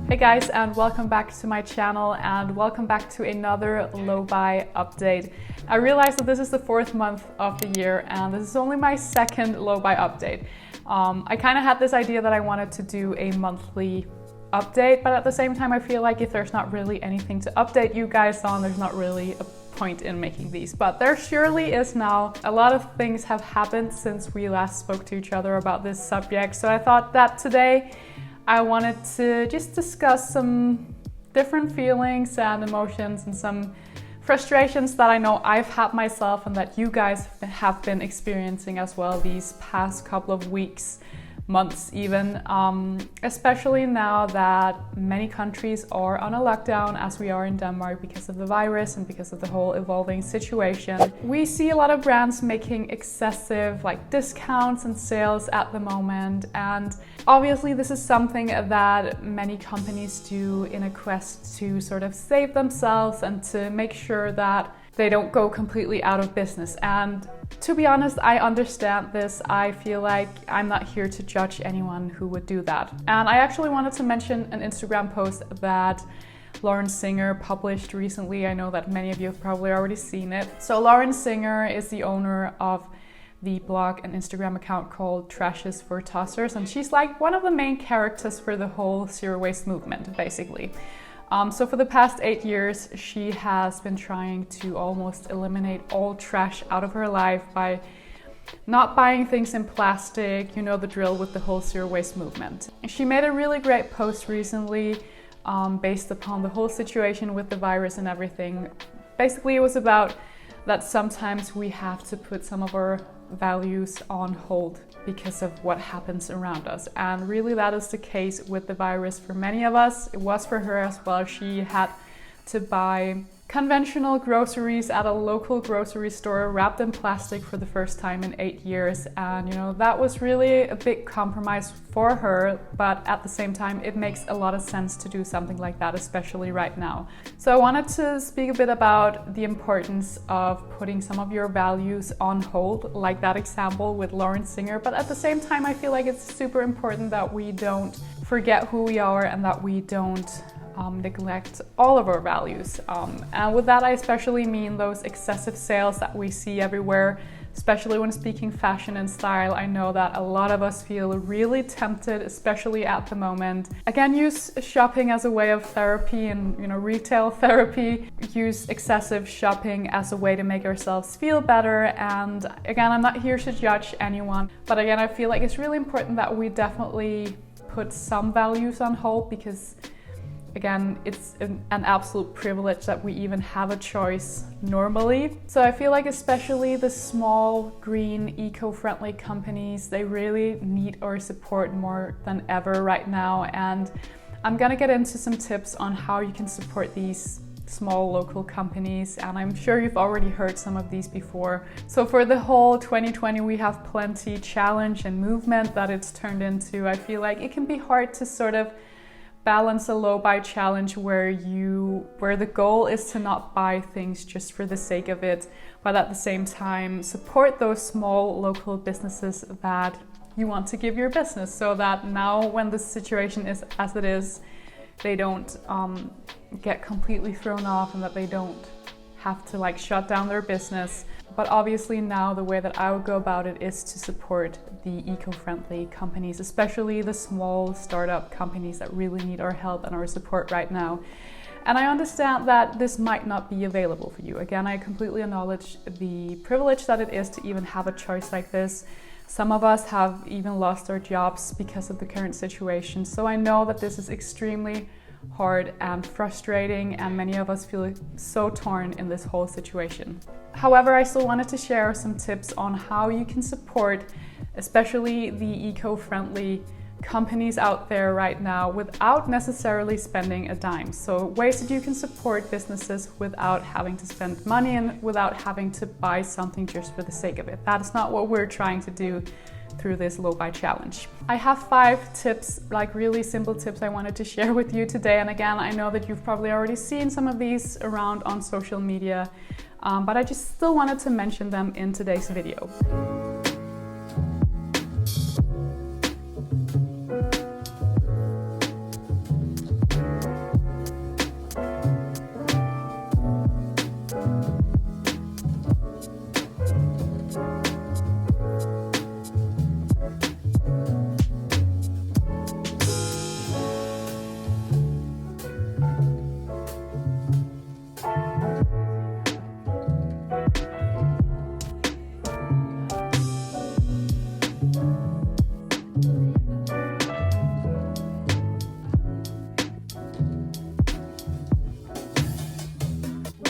Hey guys, and welcome back to my channel and welcome back to another low buy update. I realized that this is the fourth month of the year and this is only my second low buy update. I kind of had this idea that I wanted to do a monthly update, but at the same time I feel like if there's not really anything to update you guys on, there's not really a point in making these. But there surely is now. A lot of things have happened since we last spoke to each other about this subject, so I thought that today I wanted to just discuss some different feelings and emotions and some frustrations that I know I've had myself and that you guys have been experiencing as well these past couple of weeks, months even, especially now that many countries are on a lockdown as we are in Denmark because of the virus and because of the whole evolving situation. We see a lot of brands making excessive discounts and sales at the moment, and obviously this is something that many companies do in a quest to sort of save themselves and to make sure that they don't go completely out of business. And to be honest, I understand this. I feel like I'm not here to judge anyone who would do that. And I actually wanted to mention an Instagram post that Lauren Singer published recently. I know that many of you have probably already seen it. So Lauren Singer is the owner of the blog and Instagram account called Trashes for Tossers, and she's like one of the main characters for the whole zero waste movement, basically. So for the past 8 years, she has been trying to almost eliminate all trash out of her life by not buying things in plastic, you know the drill with the whole zero waste movement. She made a really great post recently based upon the whole situation with the virus and everything. Basically, it was about that sometimes we have to put some of our values on hold because of what happens around us, and really that is the case with the virus for many of us. It was for her as well. She had to buy conventional groceries at a local grocery store wrapped in plastic for the first time in 8 years, and that was really a big compromise for her, but at the same time it makes a lot of sense to do something like that, especially right now. So I wanted to speak a bit about the importance of putting some of your values on hold, like that example with Lauren Singer, but at the same time I feel like it's super important that we don't forget who we are and that we don't neglect all of our values. And with that I especially mean those excessive sales that we see everywhere, especially when speaking fashion and style. I know that a lot of us feel really tempted, especially at the moment. Again, use shopping as a way of therapy and retail therapy. Use excessive shopping as a way to make ourselves feel better. And again, I'm not here to judge anyone, but again, I feel like it's really important that we definitely put some values on hold, because again, it's an absolute privilege that we even have a choice normally. So I feel like especially the small, green, eco-friendly companies, they really need our support more than ever right now. And I'm gonna get into some tips on how you can support these small local companies, and I'm sure you've already heard some of these before. So for the whole 2020 We Have Plenty challenge and movement that it's turned into, I feel like it can be hard to sort of balance a low buy challenge where the goal is to not buy things just for the sake of it, but at the same time support those small local businesses that you want to give your business, so that now when the situation is as it is, they don't get completely thrown off and that they don't have to shut down their business. But obviously now the way that I would go about it is to support the eco-friendly companies, especially the small startup companies that really need our help and our support right now. And I understand that this might not be available for you. Again, I completely acknowledge the privilege that it is to even have a choice like this. Some of us have even lost our jobs because of the current situation. So I know that this is extremely hard and frustrating, and many of us feel so torn in this whole situation. However, I still wanted to share some tips on how you can support especially the eco-friendly companies out there right now without necessarily spending a dime. So ways that you can support businesses without having to spend money and without having to buy something just for the sake of it. That is not what we're trying to do through this low buy challenge. I have 5 tips, really simple tips I wanted to share with you today. And again, I know that you've probably already seen some of these around on social media, but I just still wanted to mention them in today's video.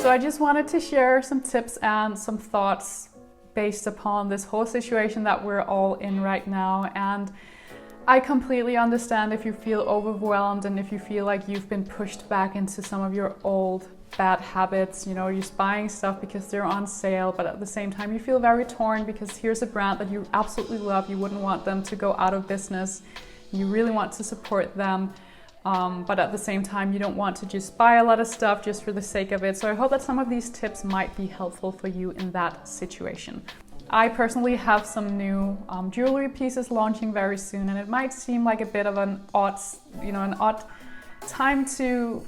So I just wanted to share some tips and some thoughts based upon this whole situation that we're all in right now. And I completely understand if you feel overwhelmed and if you feel like you've been pushed back into some of your old bad habits. You know, you're just buying stuff because they're on sale, but at the same time you feel very torn because here's a brand that you absolutely love. You wouldn't want them to go out of business. You really want to support them. But at the same time, you don't want to just buy a lot of stuff just for the sake of it. So I hope that some of these tips might be helpful for you in that situation. I personally have some new jewelry pieces launching very soon, and it might seem like a bit of an odd time to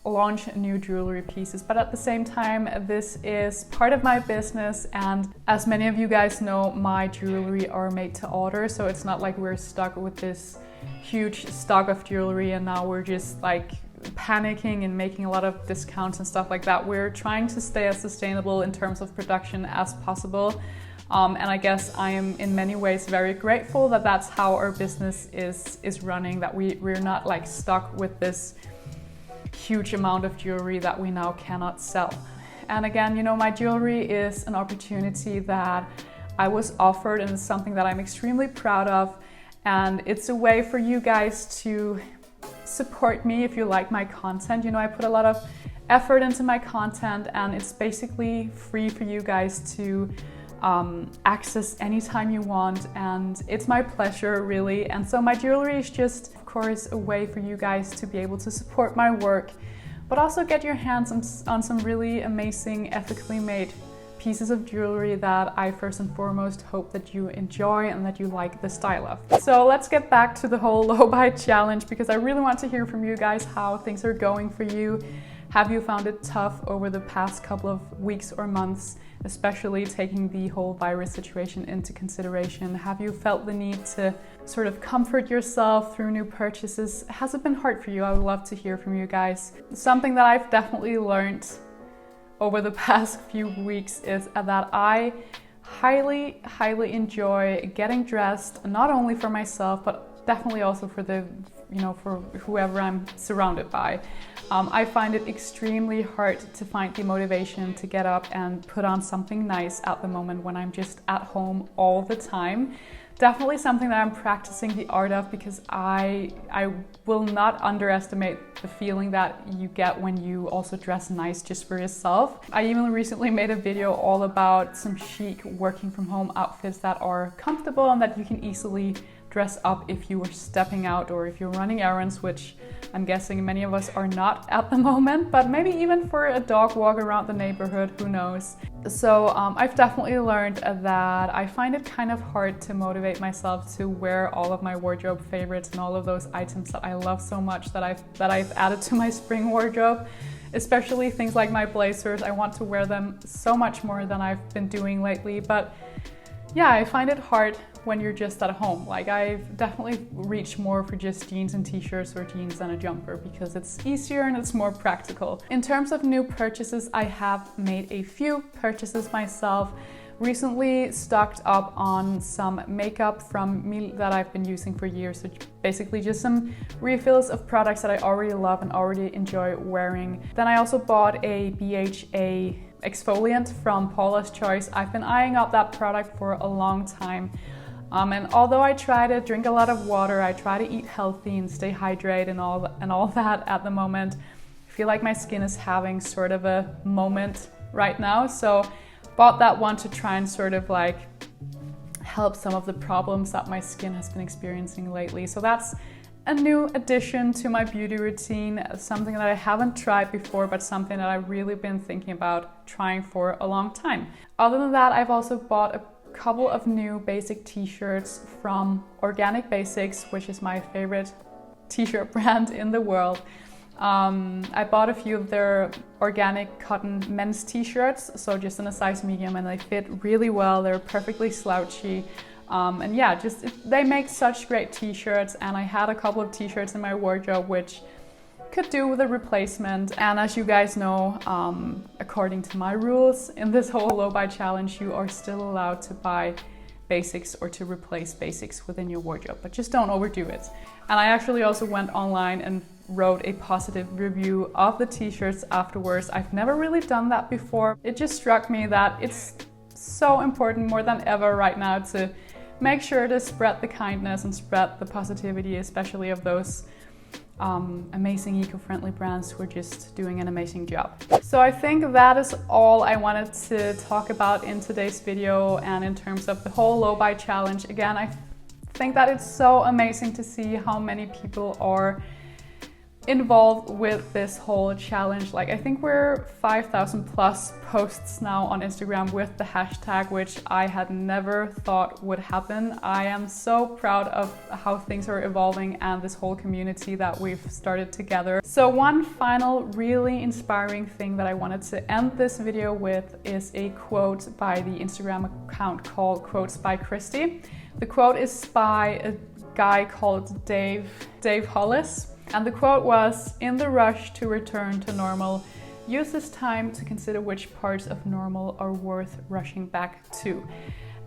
launch new jewelry pieces, but at the same time, this is part of my business, and as many of you guys know, my jewelry are made to order, so it's not like we're stuck with this huge stock of jewelry and now we're just like panicking and making a lot of discounts and stuff like that. We're trying to stay as sustainable in terms of production as possible. And I guess I am in many ways very grateful that that's how our business is running, that we're not like stuck with this huge amount of jewelry that we now cannot sell. And again, you know, my jewelry is an opportunity that I was offered, and it's something that I'm extremely proud of. And it's a way for you guys to support me if you like my content. You know, I put a lot of effort into my content, and it's basically free for you guys to access anytime you want, and it's my pleasure, really. And so my jewelry is just, of course, a way for you guys to be able to support my work, but also get your hands on some really amazing, ethically made pieces of jewelry that I first and foremost hope that you enjoy and that you like the style of. So let's get back to the whole low buy challenge, because I really want to hear from you guys how things are going for you. Have you found it tough over the past couple of weeks or months, especially taking the whole virus situation into consideration? Have you felt the need to sort of comfort yourself through new purchases? Has it been hard for you? I would love to hear from you guys. Something that I've definitely learned over the past few weeks is that I highly enjoy getting dressed, not only for myself, but definitely also for for whoever I'm surrounded by. I find it extremely hard to find the motivation to get up and put on something nice at the moment when I'm just at home all the time. Definitely something that I'm practicing the art of, because I will not underestimate the feeling that you get when you also dress nice just for yourself. I even recently made a video all about some chic working from home outfits that are comfortable and that you can easily dress up if you were stepping out or if you're running errands, which I'm guessing many of us are not at the moment, but maybe even for a dog walk around the neighborhood, who knows. So I've definitely learned that I find it kind of hard to motivate myself to wear all of my wardrobe favorites and all of those items that I love so much that I've added to my spring wardrobe, especially things like my blazers. I want to wear them so much more than I've been doing lately, but yeah, I find it hard when you're just at home. Like, I've definitely reached more for just jeans and t-shirts or jeans and a jumper because it's easier and it's more practical. In terms of new purchases, I have made a few purchases myself. Recently stocked up on some makeup from me that I've been using for years. So basically just some refills of products that I already love and already enjoy wearing. Then I also bought a BHA exfoliant from Paula's Choice. I've been eyeing up that product for a long time. And although I try to drink a lot of water, I try to eat healthy and stay hydrated and all that at the moment, I feel like my skin is having sort of a moment right now. So bought that one to try and sort of like help some of the problems that my skin has been experiencing lately. So that's a new addition to my beauty routine, something that I haven't tried before, but something that I've really been thinking about trying for a long time. Other than that, I've also bought a couple of new basic t-shirts from Organic Basics, which is my favorite t-shirt brand in the world. I bought a few of their organic cotton men's t-shirts, so just in a size medium, and they fit really well. They're perfectly slouchy. And yeah, they make such great t-shirts, and I had a couple of t-shirts in my wardrobe which could do with a replacement. And as you guys know, according to my rules in this whole low buy challenge, you are still allowed to buy basics or to replace basics within your wardrobe, but just don't overdo it. And I actually also went online and wrote a positive review of the t-shirts afterwards. I've never really done that before. It just struck me that it's so important more than ever right now to make sure to spread the kindness and spread the positivity, especially of those amazing eco-friendly brands who are just doing an amazing job. So I think that is all I wanted to talk about in today's video, and in terms of the whole low buy challenge. Again, I think that it's so amazing to see how many people are involved with this whole challenge. Like, I think we're 5,000 plus posts now on Instagram with the hashtag, which I had never thought would happen. I am so proud of how things are evolving and this whole community that we've started together. So one final really inspiring thing that I wanted to end this video with is a quote by the Instagram account called Quotes by Christy. The quote is by a guy called Dave Hollis. And the quote was, "In the rush to return to normal, use this time to consider which parts of normal are worth rushing back to."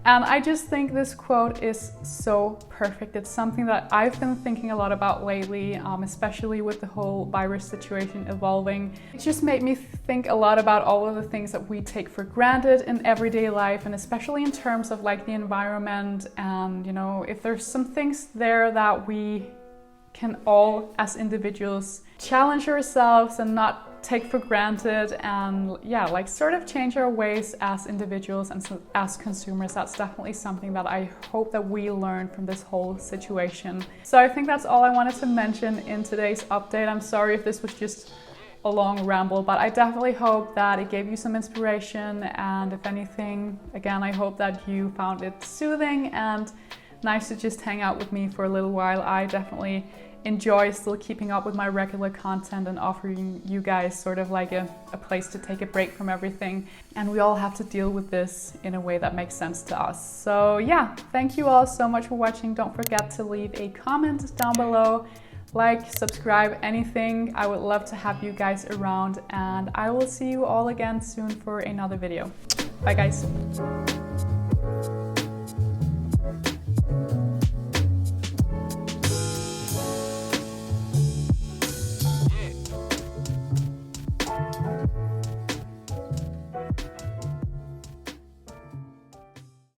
And I just think this quote is so perfect. It's something that I've been thinking a lot about lately, especially with the whole virus situation evolving. It just made me think a lot about all of the things that we take for granted in everyday life, and especially in terms of like the environment. And, you know, if there's some things there that we can all as individuals challenge ourselves and not take for granted, and yeah, like sort of change our ways as individuals and so as consumers. That's definitely something that I hope that we learn from this whole situation. So I think that's all I wanted to mention in today's update. I'm sorry if this was just a long ramble, but I definitely hope that it gave you some inspiration, and if anything, again, I hope that you found it soothing and nice to just hang out with me for a little while. I definitely enjoy still keeping up with my regular content and offering you guys sort of like a place to take a break from everything. And we all have to deal with this in a way that makes sense to us. So yeah, thank you all so much for watching. Don't forget to leave a comment down below, like, subscribe, anything. I would love to have you guys around, and I will see you all again soon for another video. Bye guys.